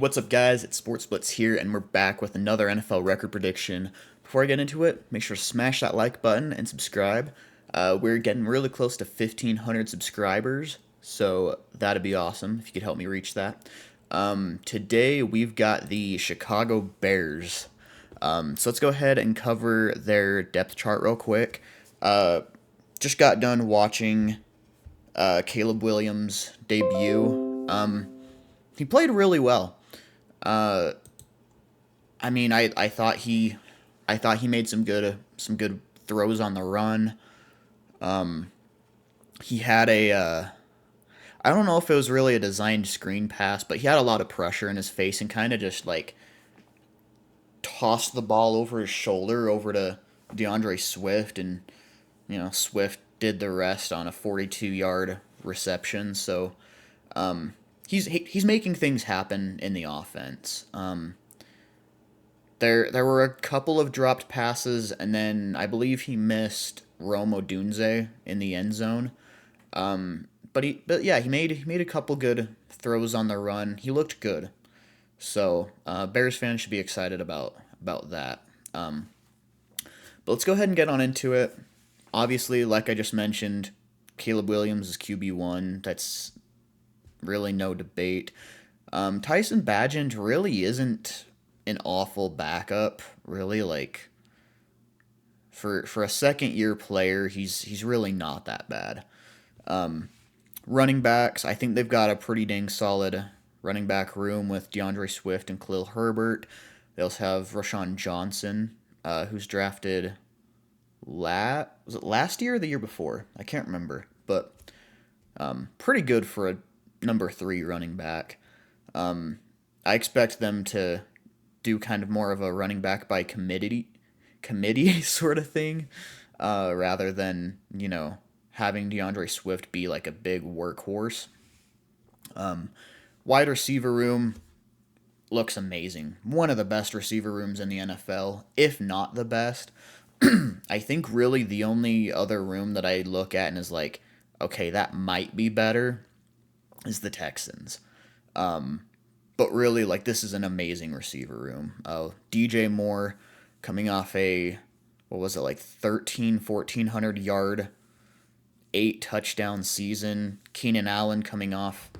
What's up, guys? It's Sports Blitz here, and we're back with another NFL record prediction. Before I get into it, make sure to smash that like button and subscribe. We're getting really close to 1,500 subscribers, so that'd be awesome if you could help me reach that. Today, we've got the Chicago Bears. So let's go ahead and cover their depth chart real quick. Just got done watching Caleb Williams' debut. He played really well. Uh, I thought he made some good throws on the run. He had I don't know if it was really a designed screen pass, but he had a lot of pressure in his face and kind of just like tossed the ball over his shoulder over to DeAndre Swift, and Swift did the rest on a 42-yard reception. So he's making things happen in the offense. There were a couple of dropped passes, and then I believe he missed Rome Odunze in the end zone. But yeah, he made a couple good throws on the run. He looked good. So Bears fans should be excited about that. But let's go ahead and get on into it. Obviously, like I just mentioned, Caleb Williams is QB1. That's really no debate. Tyson Bagent really isn't an awful backup. Really, like for a second year player, he's really not that bad. Running backs, I think they've got a pretty dang solid running back room with DeAndre Swift and Khalil Herbert. They also have Rashawn Johnson, who's drafted was it last year or the year before? I can't remember, but pretty good for a number three running back. I expect them to do kind of more of a running back by committee sort of thing, rather than having DeAndre Swift be like a big workhorse. Wide receiver room looks amazing. One of the best receiver rooms in the NFL, if not the best. I think really the only other room that I look at and is like, okay, that might be better, is the Texans. But really, like, this is an amazing receiver room. DJ Moore coming off what was it, like 1,400 yard, 8 touchdown season. Keenan Allen coming off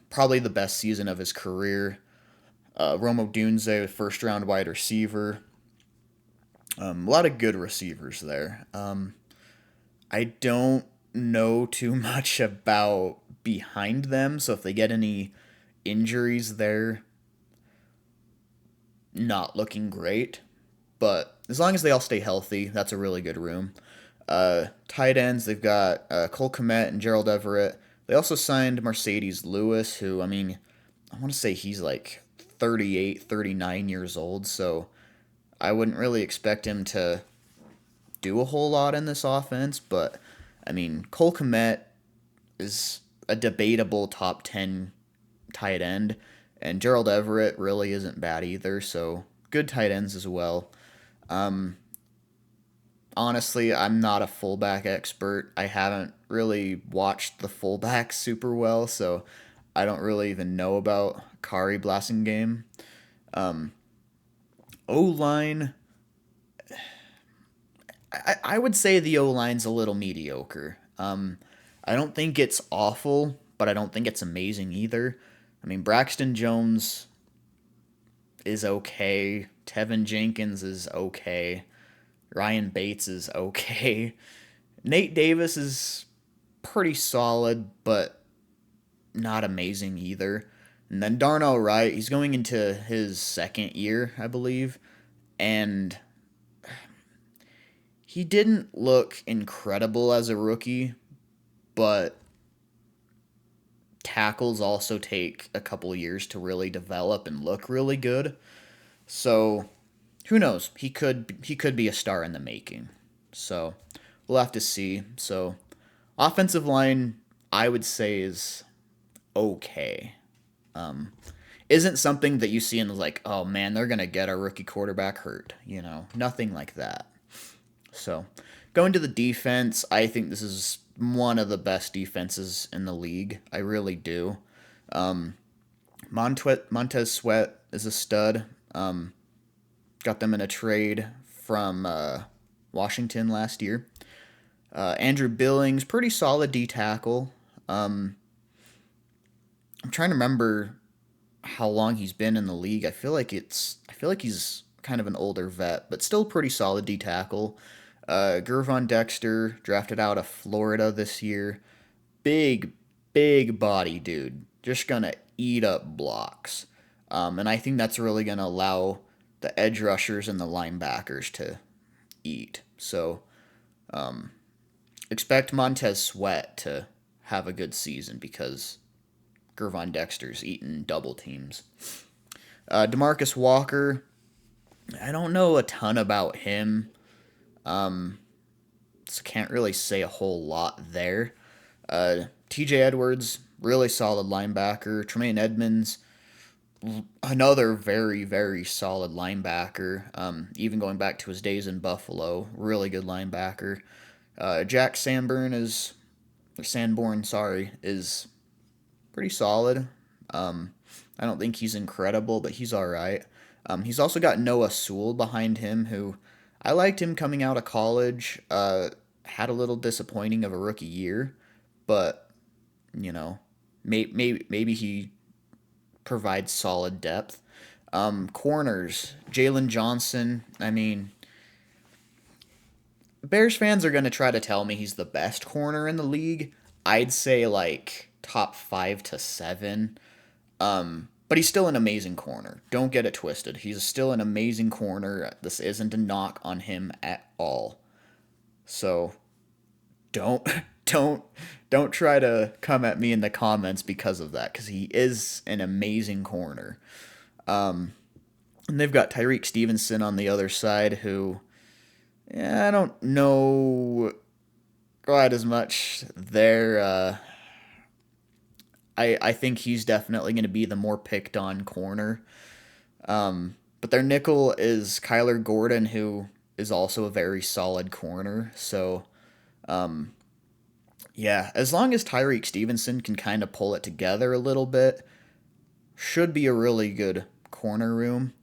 probably the best season of his career. Rome Odunze, first round wide receiver. A lot of good receivers there. I don't know too much about behind them, so if they get any injuries, they're not looking great. But as long as they all stay healthy, that's a really good room. Tight ends, they've got Cole Kmet and Gerald Everett. They also signed Mercedes Lewis, who, I want to say he's like 38, 39 years old, so I wouldn't really expect him to do a whole lot in this offense, but Cole Kmet is a debatable top 10 tight end, and Gerald Everett really isn't bad either, so good tight ends as well. Honestly, I'm not a fullback expert. I haven't really watched the fullbacks super well, so I don't really even know about Kari Blasingame. O line, I would say the O line's a little mediocre. I don't think it's awful, but I don't think it's amazing either. Braxton Jones is okay. Tevin Jenkins is okay. Ryan Bates is okay. Nate Davis is pretty solid, but not amazing either. And then Darnell Wright, he's going into his second year, I believe, and he didn't look incredible as a rookie, but tackles also take a couple years to really develop and look really good. So who knows? He could be a star in the making. So we'll have to see. So offensive line, I would say, is okay. Isn't something that you see and is like, oh man, they're gonna get a rookie quarterback hurt. Nothing like that. So going to the defense, I think this is one of the best defenses in the league. I really do. Montez Sweat is a stud. Got them in a trade from Washington last year. Andrew Billings, pretty solid D tackle. I'm trying to remember how long he's been in the league. I feel like he's kind of an older vet, but still pretty solid D tackle. Gervon Dexter, drafted out of Florida this year. Big, big body dude. Just gonna eat up blocks. And I think that's really gonna allow the edge rushers and the linebackers to eat. So expect Montez Sweat to have a good season because Gervon Dexter's eating double teams. Demarcus Walker, I don't know a ton about him. So can't really say a whole lot there. TJ Edwards, really solid linebacker. Tremaine Edmonds, another very, very solid linebacker. Even going back to his days in Buffalo, really good linebacker. Jack Sanborn, sorry, is pretty solid. I don't think he's incredible, but he's all right. He's also got Noah Sewell behind him, who I liked him coming out of college. Had a little disappointing of a rookie year, but you know, maybe he provides solid depth. Corners, Jalen Johnson. I mean, Bears fans are going to try to tell me he's the best corner in the league. I'd say like top 5 to 7. But he's still an amazing corner. Don't get it twisted. He's still an amazing corner. This isn't a knock on him at all. So don't don't don't try to come at me in the comments because of that, because he is an amazing corner. And they've got Tyreek Stevenson on the other side, who, yeah, I don't know quite as much there. I think he's definitely going to be the more picked on corner. But their nickel is Kyler Gordon, who is also a very solid corner. So, yeah, as long as Tyreek Stevenson can kind of pull it together a little bit, should be a really good corner room.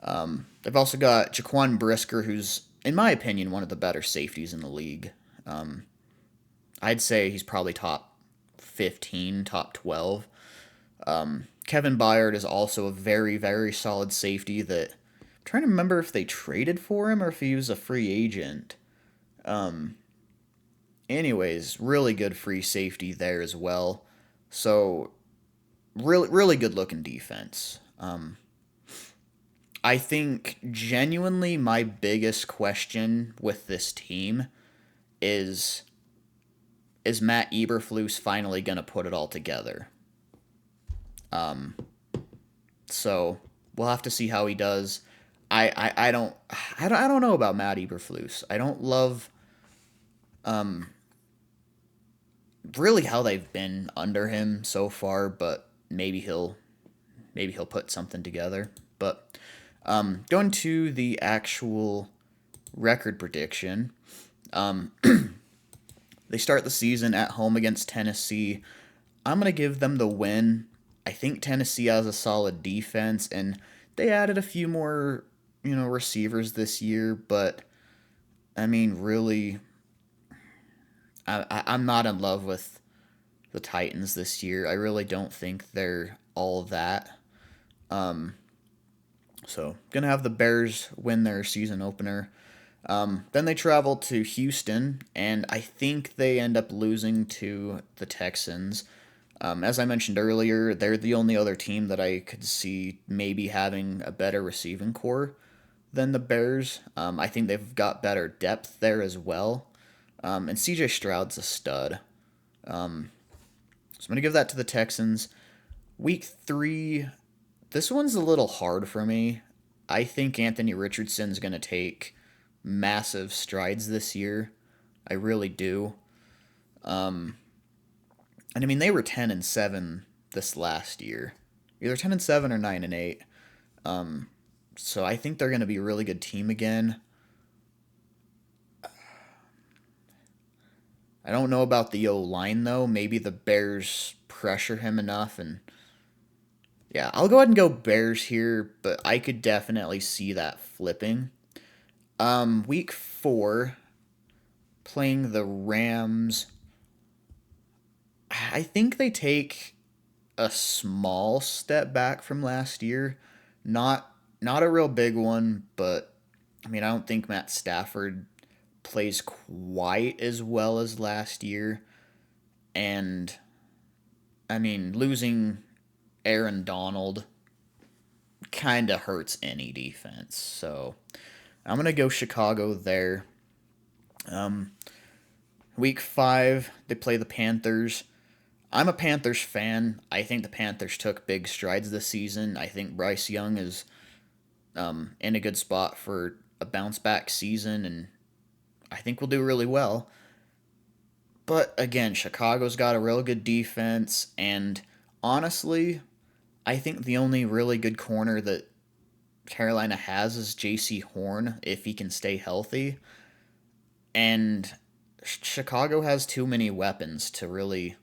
They've also got Jaquan Brisker, who's, in my opinion, one of the better safeties in the league. I'd say he's probably top 15, top 12. Kevin Byard is also a very, very solid safety that I'm trying to remember if they traded for him or if he was a free agent. Anyways, really good free safety there as well. So, really, really good looking defense. I think genuinely my biggest question with this team is Matt Eberflus finally going to put it all together? So we'll have to see how he does. I don't know about Matt Eberflus. I don't love really how they've been under him so far, but maybe he'll put something together. But going to the actual record prediction, they start the season at home against Tennessee. I'm gonna give them the win. I think Tennessee has a solid defense, and they added a few more, receivers this year. But I mean, really, I'm not in love with the Titans this year. I really don't think they're all that. So gonna have the Bears win their season opener. Then they travel to Houston, and I think they end up losing to the Texans. As I mentioned earlier, they're the only other team that I could see maybe having a better receiving core than the Bears. I think they've got better depth there as well. And CJ Stroud's a stud. So I'm going to give that to the Texans. Week 3, this one's a little hard for me. I think Anthony Richardson's going to take massive strides this year. I really do. And I mean, they were 10-7 this last year, either 10-7 or 9-8. So I think they're going to be a really good team again. I don't know about the O line though. Maybe the Bears pressure him enough and Yeah, I'll go ahead and go Bears here, but I could definitely see that flipping. Week 4, playing the Rams. I think they take a small step back from last year. Not not a real big one, but I mean, I don't think Matt Stafford plays quite as well as last year. And I mean, losing Aaron Donald kind of hurts any defense. So I'm going to go Chicago there. Um, week 5, they play the Panthers. I'm a Panthers fan. I think the Panthers took big strides this season. I think Bryce Young is in a good spot for a bounce back season, and I think we'll do really well. But again, Chicago's got a real good defense, and honestly, I think the only really good corner that Carolina has is J.C. Horn if he can stay healthy. And Chicago has too many weapons to really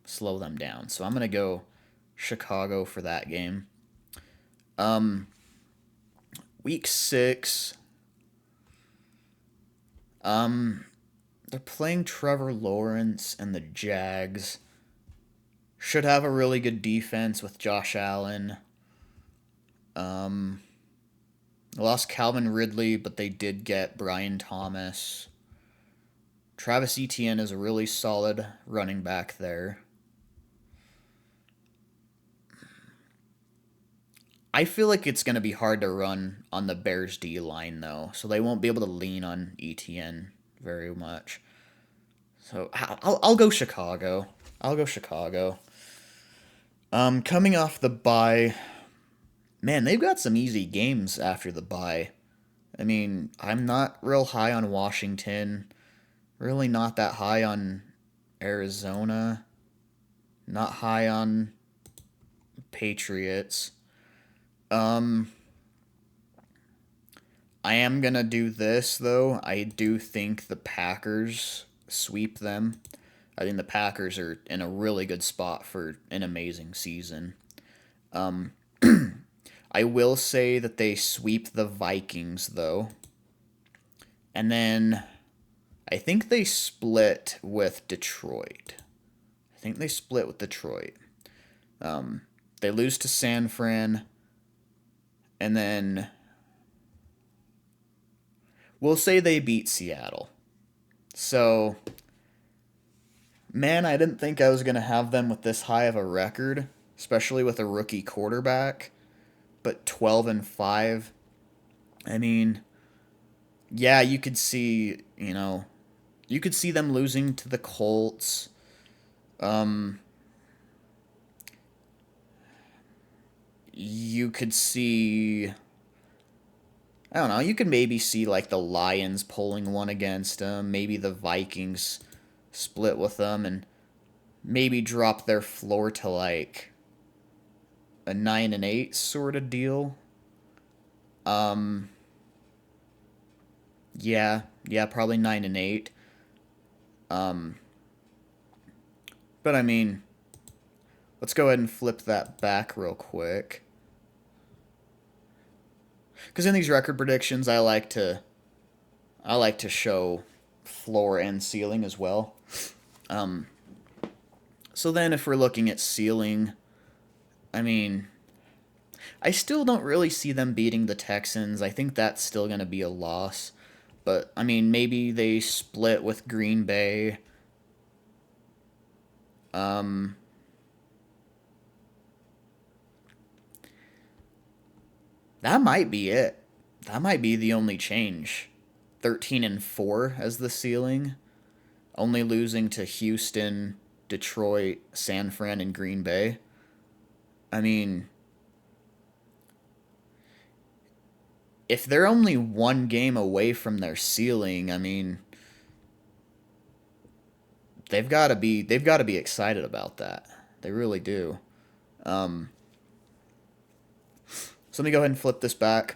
slow them down. So I'm going to go Chicago for that game. Um, week 6, um, they're playing Trevor Lawrence and the Jags. Should have a really good defense with Josh Allen. Um, lost Calvin Ridley, but they did get Brian Thomas. Travis Etienne is a really solid running back there. I feel like it's going to be hard to run on the Bears D line, though, so they won't be able to lean on Etienne very much. So I'll go Chicago. I'll go Chicago. Coming off the bye, man, they've got some easy games after the bye. I mean, I'm not real high on Washington. Really not that high on Arizona. Not high on Patriots. Um, I am gonna do this though. I do think the Packers sweep them. I think the Packers are in a really good spot for an amazing season. Um, I will say that they sweep the Vikings though, and then I think they split with Detroit. I think they split with Detroit. Um, they lose to San Fran, and then we'll say they beat Seattle. So, man, I didn't think I was going to have them with this high of a record, especially with a rookie quarterback. But 12-5, I mean, yeah, you could see, you could see them losing to the Colts. Um, you could see, I don't know, you could maybe see like the Lions pulling one against them, maybe the Vikings split with them, and maybe drop their floor to like a 9-8 sort of deal. Um, yeah, probably 9-8. Um, but I mean, let's go ahead and flip that back real quick. Because in these record predictions, I like to show floor and ceiling as well. Um, so then, if we're looking at ceiling, I mean, I still don't really see them beating the Texans. I think that's still going to be a loss. But, I mean, maybe they split with Green Bay. Um, that might be it. That might be the only change. 13-4 as the ceiling. Only losing to Houston, Detroit, San Fran, and Green Bay. I mean, if they're only one game away from their ceiling, I mean, they've got to be excited about that. They really do. Um, so let me go ahead and flip this back.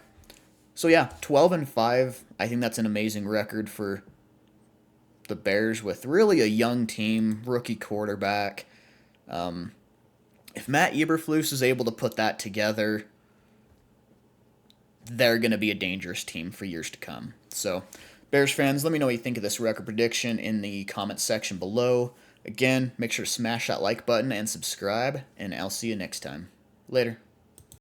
So yeah, 12-5. I think that's an amazing record for the Bears with really a young team, rookie quarterback. Um, If Matt Eberflus is able to put that together, they're going to be a dangerous team for years to come. So, Bears fans, let me know what you think of this record prediction in the comments section below. Again, make sure to smash that like button and subscribe, and I'll see you next time. Later.